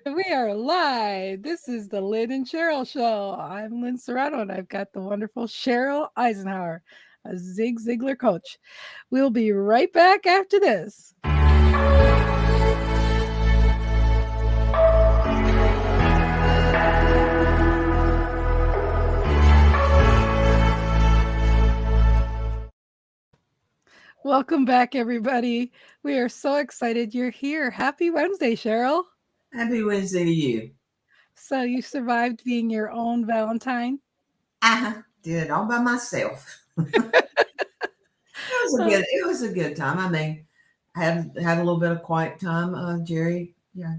We are live. This is the Lynn and Sheryl Show. I'm Lynn Serrano, and I've got the wonderful Sheryl Isenhour, a Zig Ziglar coach. We'll be right back after this. Welcome back, everybody. We are so excited you're here. Happy Wednesday, Sheryl. Happy Wednesday to you. So, you survived being your own Valentine? I did it all by myself. Uh, It was a good time. I mean, I had a little bit of quiet time. Jerry, yeah,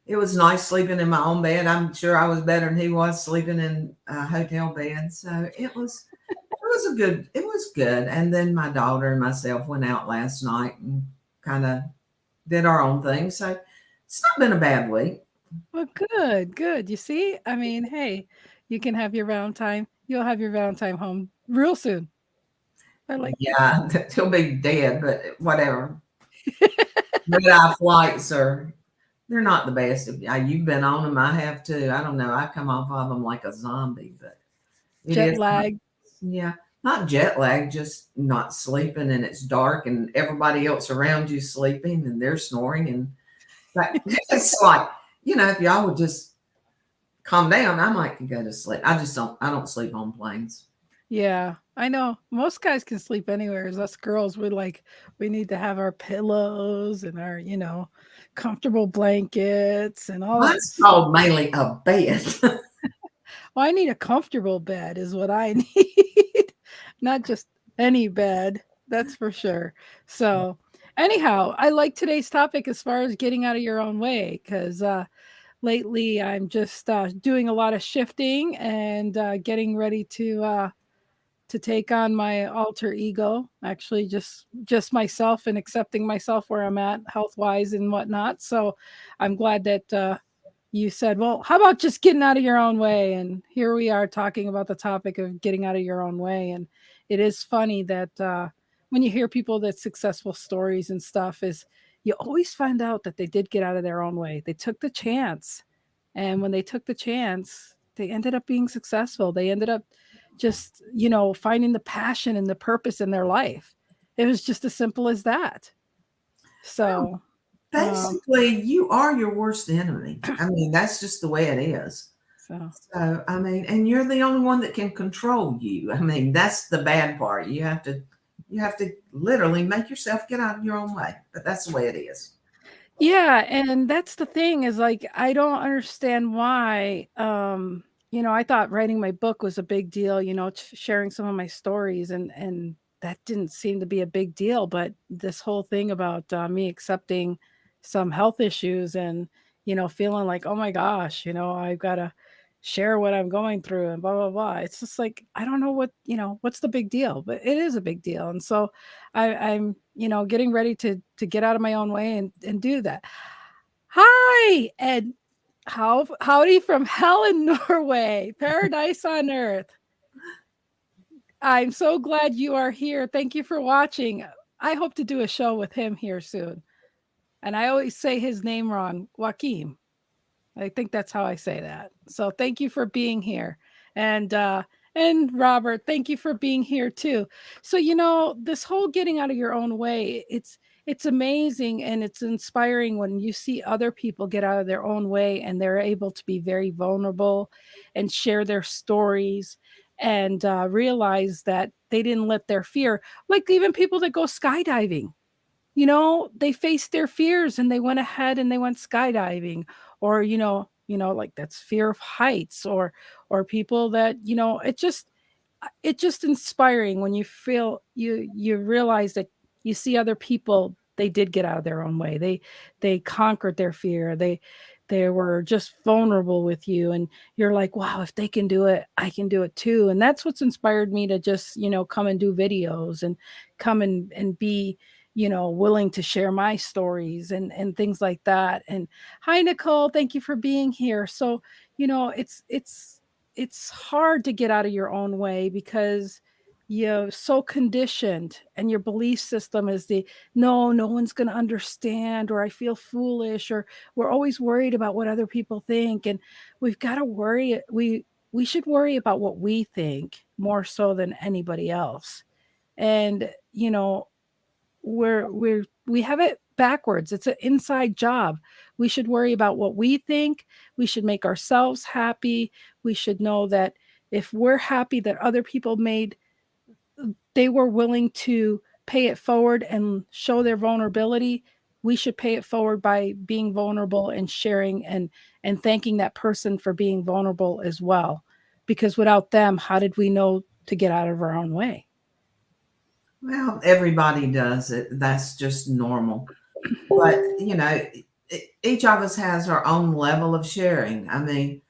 it was nice sleeping in my own bed. I'm sure I was better than he was sleeping in a hotel bed. So it was good. And then my daughter and myself went out last night and kind of did our own thing. So it's not been a bad week. well, good, good. You see, I mean, hey, you can have your Valentine. You'll have your Valentine home real soon. I like Yeah, he'll be dead, but whatever. Red eye flights are they're not the best. You've been on them. I have too. I don't know. I come off of them like a zombie, but it jet is, lag. yeah, not jet lag, just not sleeping and it's dark and everybody else around you sleeping and they're snoring. And but it's like, if y'all would just calm down, I might could go to sleep. I don't sleep on planes. Yeah, I know. Most guys can sleep anywhere. As us girls, we need to have our pillows and our, comfortable blankets and all that Mine's stuff. called mainly a bed. Well, I need a comfortable bed is what I need. Not just any bed, that's for sure. So, anyhow, I like today's topic as far as getting out of your own way because lately I'm just doing a lot of shifting and getting ready to take on my alter ego, actually just myself and accepting myself where I'm at health wise and whatnot. So I'm glad that you said, well, how about just getting out of your own way? And here we are talking about the topic of getting out of your own way. And it is funny that when you hear people that successful stories and stuff is you always find out that they did get out of their own way. They took the chance. And when they took the chance, they ended up being successful. They ended up just, finding the passion and the purpose in their life. It was just as simple as that. Well, So, um, basically, you are your worst enemy. I mean, that's just the way it is. so So, I mean, and you're the only one that can control you. I mean, that's the bad part. You have to literally make yourself get out of your own way. But that's the way it is. yeah, and that's the thing is like I don't understand why I thought writing my book was a big deal, sharing some of my stories and that didn't seem to be a big deal, but this whole thing about me accepting some health issues and feeling like, "Oh my gosh, I've got to share what I'm going through and blah blah blah." It's just like I don't know what's the big deal, but it is a big deal. And so I'm getting ready to get out of my own way and do that. Hi, and howdy from hell in Norway, paradise on earth. I'm so glad you are here. Thank you for watching. I hope to do a show with him here soon. And I always say his name wrong, Joaquin. I think that's how I say that. So thank you for being here. And Robert, thank you for being here too. So this whole getting out of your own way, it's amazing and it's inspiring when you see other people get out of their own way and they're able to be very vulnerable and share their stories and realize that they didn't let their fear, like even people that go skydiving, they faced their fears and they went ahead and they went skydiving, or like that's fear of heights, or people that it's just inspiring when you feel you realize that you see other people, they did get out of their own way, they conquered their fear, they were just vulnerable with you, and you're like, wow, if they can do it, I can do it too. And that's what's inspired me to just come and do videos and come and be willing to share my stories and things like that. And hi, Nicole, thank you for being here. So it's hard to get out of your own way because you're so conditioned and your belief system is the no, no one's going to understand, or I feel foolish, or we're always worried about what other people think. And we've got to worry. We should worry about what we think more so than anybody else. And, we have it backwards. It's an inside job. We should worry about what we think. We should make ourselves happy. We should know that if we're happy that other people made they were willing to pay it forward and show their vulnerability, we should pay it forward by being vulnerable and sharing and thanking that person for being vulnerable as well. Because without them, how did we know to get out of our own way? Well, everybody does it. That's just normal. But, each of us has our own level of sharing. I mean,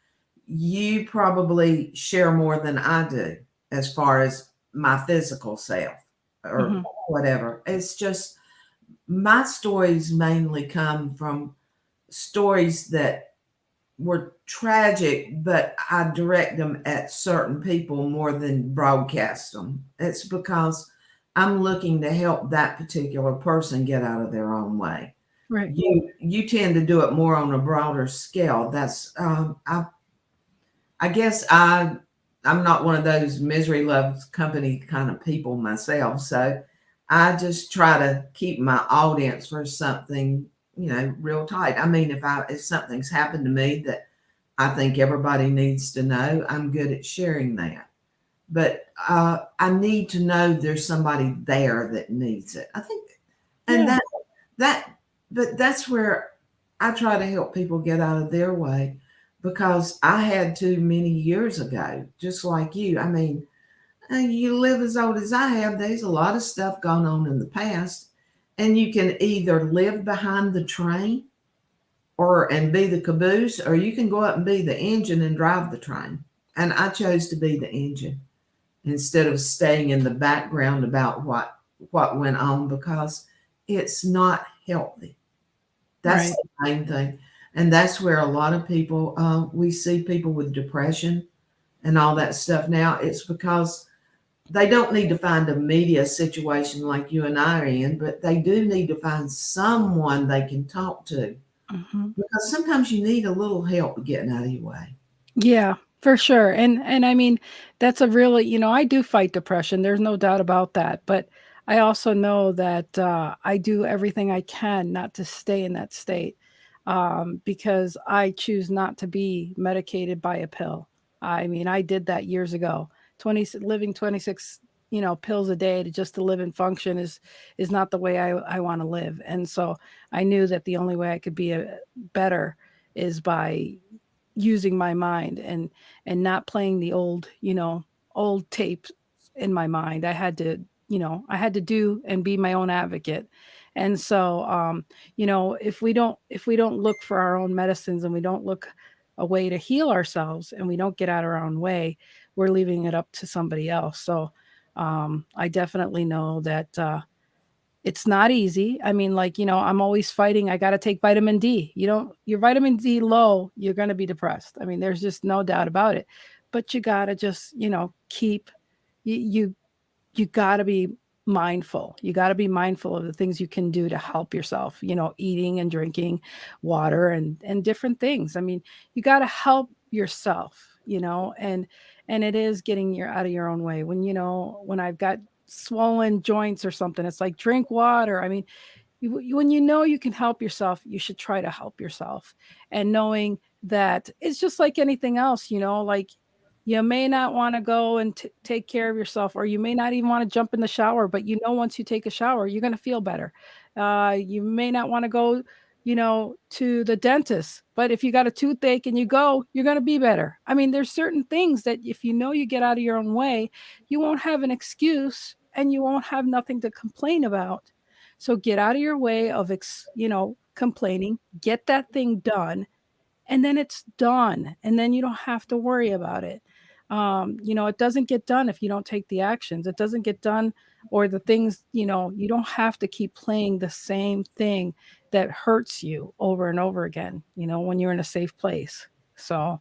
you probably share more than I do as far as my physical self or Mhm. whatever. It's just my stories mainly come from stories that were tragic, but I direct them at certain people more than broadcast them. It's because I'm looking to help that particular person get out of their own way. Right. You tend to do it more on a broader scale. That's I guess I'm not one of those misery loves company kind of people myself. So I just try to keep my audience for something, real tight. I mean, if something's happened to me that I think everybody needs to know, I'm good at sharing that. But I need to know there's somebody there that needs it. I think, and Yeah. that, but that's where I try to help people get out of their way because I had to many years ago, just like you. I mean, you live as old as I have. There's a lot of stuff gone on in the past, and you can either live behind the train or and be the caboose, or you can go up and be the engine and drive the train. And I chose to be the engine instead of staying in the background about what went on because it's not healthy. That's Right. the main thing. And that's where a lot of people, we see people with depression and all that stuff now. It's because they don't need to find a media situation like you and I are in, but they do need to find someone they can talk to Mhm. because sometimes you need a little help getting out of your way. Yeah, for sure. And I mean, that's a really, I do fight depression. There's no doubt about that. But I also know that I do everything I can not to stay in that state, because I choose not to be medicated by a pill. I mean, I did that years ago. 20 living 26, pills a day to just to live and function is not the way I want to live. And so I knew that the only way I could be better is by using my mind and not playing the old tapes in my mind. I had to do and be my own advocate. And so if we don't look for our own medicines and we don't look a way to heal ourselves and we don't get out of our own way, we're leaving it up to somebody else. So I definitely know that it's not easy. I mean, like, I'm always fighting. I got to take vitamin D. Your vitamin D low, you're going to be depressed. I mean, there's just no doubt about it. But you got to just, keep you you you got to be mindful. You got to be mindful of the things you can do to help yourself, eating and drinking water and different things. I mean, you got to help yourself, and it is getting your out of your own way. When I've got swollen joints or something, it's like drink water. I mean, when you know you can help yourself, you should try to help yourself. And knowing that it's just like anything else, like you may not want to go and take care of yourself, or you may not even want to jump in the shower, but once you take a shower, you're going to feel better. You may not want to go, to the dentist, but if you got a toothache and you go, you're going to be better. I mean, there's certain things that if you get out of your own way, you won't have an excuse and you won't have nothing to complain about. So get out of your way of complaining, get that thing done, and then it's done, and then you don't have to worry about it. It doesn't get done if you don't take the actions. It doesn't get done, or the things, you don't have to keep playing the same thing that hurts you over and over again, when you're in a safe place. So,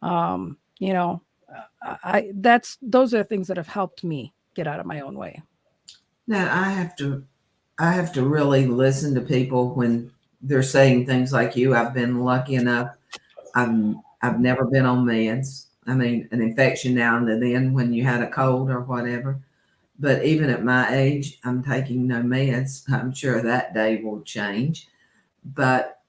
um, you know, I that's those are things that have helped me. get out of my own way. Now I have to really listen to people when they're saying things like you. I've been lucky enough. I've never been on meds. I mean, an infection now and then when you had a cold or whatever. But even at my age, I'm taking no meds. I'm sure that day will change. But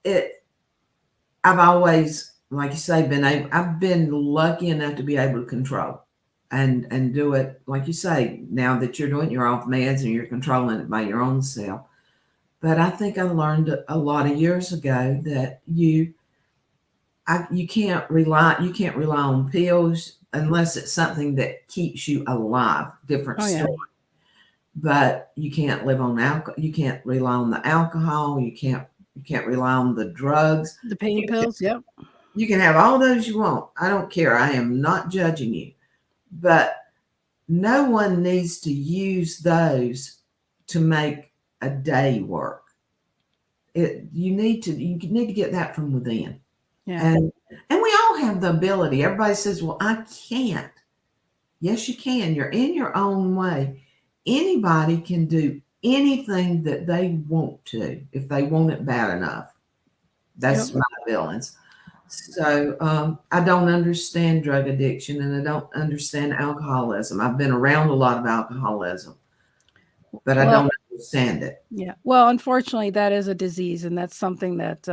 I've always, like you say, I've been lucky enough to be able to control and do it, like you say, now that you're doing your off meds and you're controlling it by your own self. But I think I learned a lot of years ago that you can't rely on pills unless it's something that keeps you alive. Different Oh yeah, story. But you can't live on alcohol. You can't rely on the alcohol. You can't rely on the drugs. the pain pills. Yep. You can have all those you want. I don't care. I am not judging you. But no one needs to use those to make a day work. You need to get that from within. Yeah. And we all have the ability. Everybody says, "Well, I can't." Yes, you can. You're in your own way. Anybody can do anything that they want to if they want it bad enough. Yep. That's my feelings. So I don't understand drug addiction and I don't understand alcoholism. I've been around a lot of alcoholism, but I Well, don't understand it. yeah. Well, unfortunately, that is a disease, and that's something that,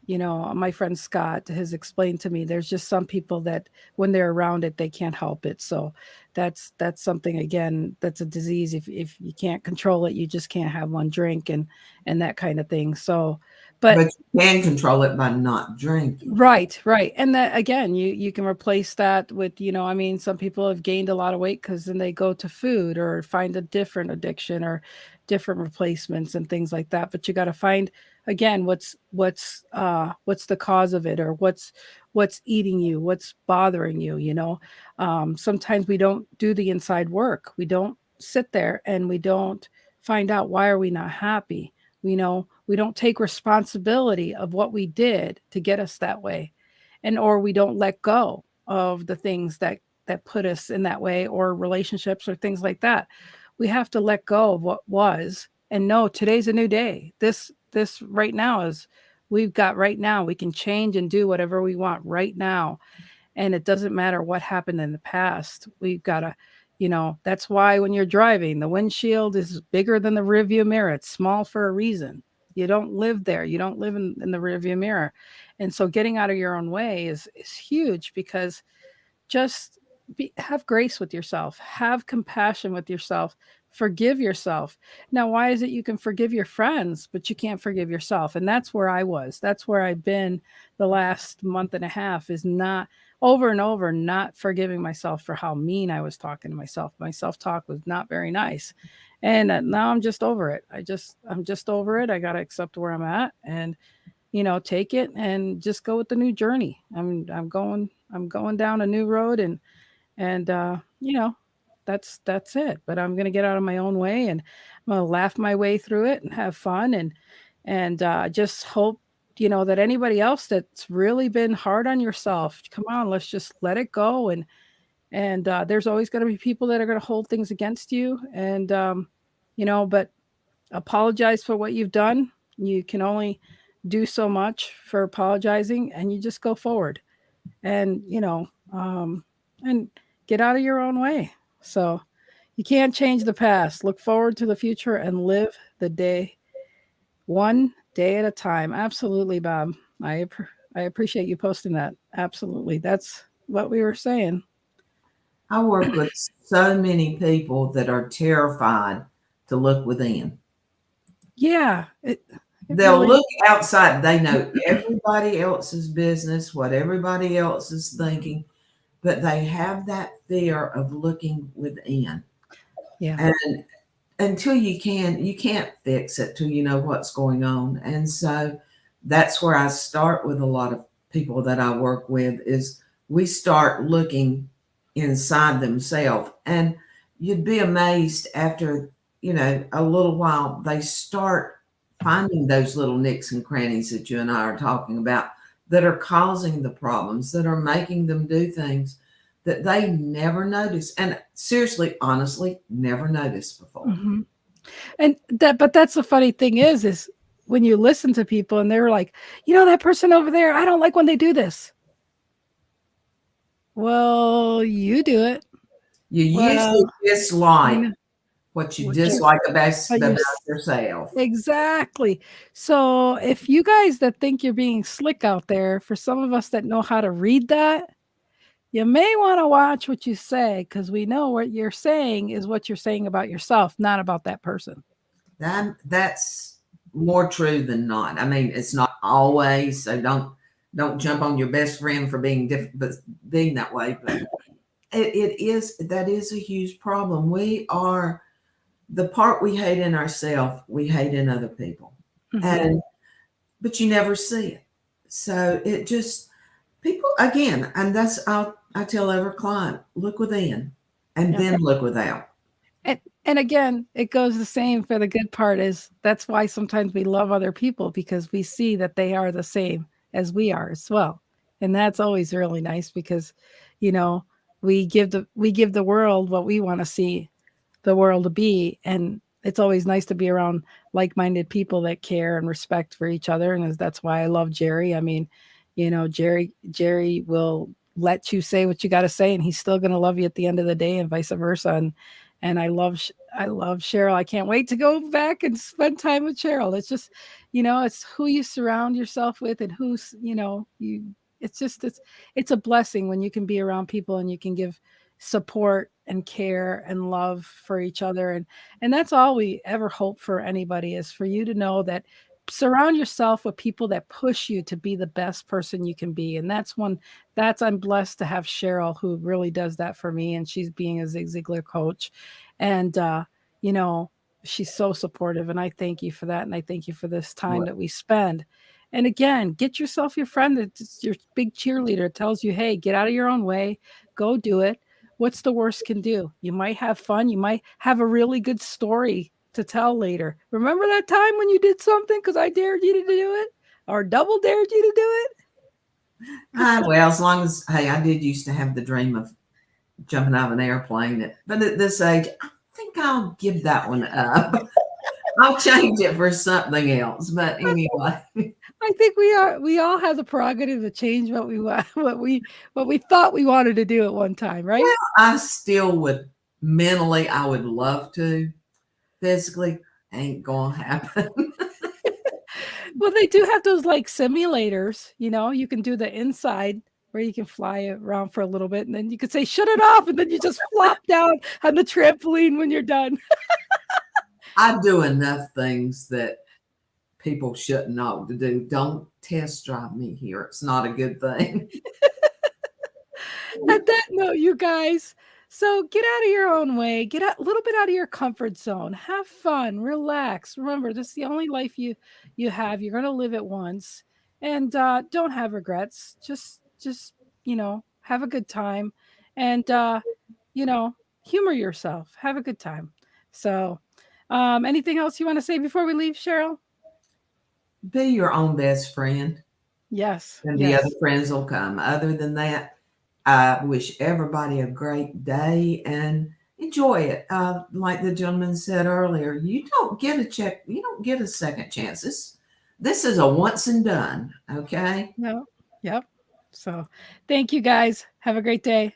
my friend Scott has explained to me. There's just some people that when they're around it, they can't help it. So that's something again, that's a disease. If you can't control it, you just can't have one drink and that kind of thing. So, but But you can control it by not drinking. right, right. And that again, you can replace that with, I mean, some people have gained a lot of weight because then they go to food or find a different addiction or different replacements and things like that. But you got to find again what's the cause of it or what's eating you, what's bothering you. Sometimes we don't do the inside work. We don't sit there and we don't find out why are we not happy. We don't take responsibility of what we did to get us that way, and or we don't let go of the things that put us in that way, or relationships or things like that. We have to let go of what was and know today's a new day. This right now is we've got right now. We can change and do whatever we want right now, and it doesn't matter what happened in the past. We've got to, that's why when you're driving, the windshield is bigger than the rearview mirror. It's small for a reason. You don't live there. You don't live in the rearview mirror. And so getting out of your own way is huge, because just have grace with yourself, have compassion with yourself, forgive yourself. Now, why is it you can forgive your friends, but you can't forgive yourself? And that's where I was. That's where I've been the last month and a half, is not over and over, not forgiving myself for how mean I was talking to myself. My self talk was not very nice. And now I'm just over it. I'm just over it. I got to accept where I'm at and take it and just go with the new journey. I'm going down a new road, and that's it. But I'm gonna get out of my own way, and I'm gonna laugh my way through it and have fun, and just hope that anybody else that's really been hard on yourself, come on, let's just let it go. And there's always going to be people that are going to hold things against you, but apologize for what you've done. You can only do so much for apologizing, and you just go forward and and get out of your own way. So you can't change the past. Look forward to the future and live the day one day at a time. Absolutely, Bob. I appreciate you posting that. Absolutely. That's what we were saying. I work with so many people that are terrified to look within. Yeah, it They'll really look outside. They know everybody else's business, what everybody else is thinking, but they have that fear of looking within. yeah. And until you can't fix it till you know what's going on. And so that's where I start with a lot of people that I work with is we start looking inside themselves. And you'd be amazed after, a little while, they start finding those little nicks and crannies that you and I are talking about that are causing the problems, that are making them do things that they never noticed, and seriously, honestly, never noticed before. Mhm. And that but that's the funny thing is when you listen to people and they're like, "You know that person over there, I don't like when they do this." Well, you do it. You usually Well, you dislike know, what you what you dislike but about you're yourself. exactly. So, if you guys that think you're being slick out there, for some of us that know how to read that, you may wanna watch what you say because we know what you're saying is what you're saying about yourself, not about that person. That's more true than not. I mean, it's not always, so don't jump on your best friend for being different, but being that way. But it is that is a huge problem. We are the part we hate in ourselves, we hate in other people, Mhm. and but you never see it. So it just people again, and that's I tell every client, look within, and Yep. then look without. And again, it goes the same for the good part is that's why sometimes we love other people because we see that they are the same as we are as well. And that's always really nice because, you know, we give the world what we want to see the world to be, and it's always nice to be around like-minded people that care and respect for each other, and that's why I love Jerry. I mean, Jerry will let you say what you got to say, and he's still going to love you at the end of the day, and vice versa. And I love Sheryl. I can't wait to go back and spend time with Sheryl. It's just, it's who you surround yourself with, and who's, you. It's just it's a blessing when you can be around people and you can give support and care and love for each other, and that's all we ever hope for anybody is for you to know that surround yourself with people that push you to be the best person you can be, and that's I'm blessed to have Sheryl who really does that for me, and she's being a Zig Ziglar coach, and you know she's so supportive, and I thank you for that, and I thank you for this time Well, that we spend. And again, get yourself your friend that's your big cheerleader, tells you, hey, get out of your own way, go do it. What's the worst can do? You might have fun. You might have a really good story to tell later. Remember that time when you did something because I dared you to do it or double dared you to do it? well, as long as hey, I did used to have the dream of jumping out of an airplane, but at this age, I think I'll give that one up. I'll change it for something else. But anyway, I think we all have the prerogative to change what we want, what we thought we wanted to do at one time, right? I still would mentally, I would love to. Physically, ain't gonna happen. Well, they do have those like simulators, you can do the inside where you can fly around for a little bit and then you could say, shut it off. And then you just flop down on the trampoline when you're done. I do enough things that people shouldn't know to do. Don't test drive me here. It's not a good thing. On that note, you guys, so get out of your own way, get out a little bit out of your comfort zone, have fun, relax. Remember, this is the only life you have. You're gonna live it once, and don't have regrets. Just have a good time, and you know, humor yourself. Have a good time. So, anything else you want to say before we leave, Cheryl? Be your own best friend, Yes, and the other yes. friends will come. Other than that, I wish everybody a great day and enjoy it. Like the gentleman said earlier, you don't get a second chance. This is a once and done. Okay. No. Yep. So, thank you guys. Have a great day.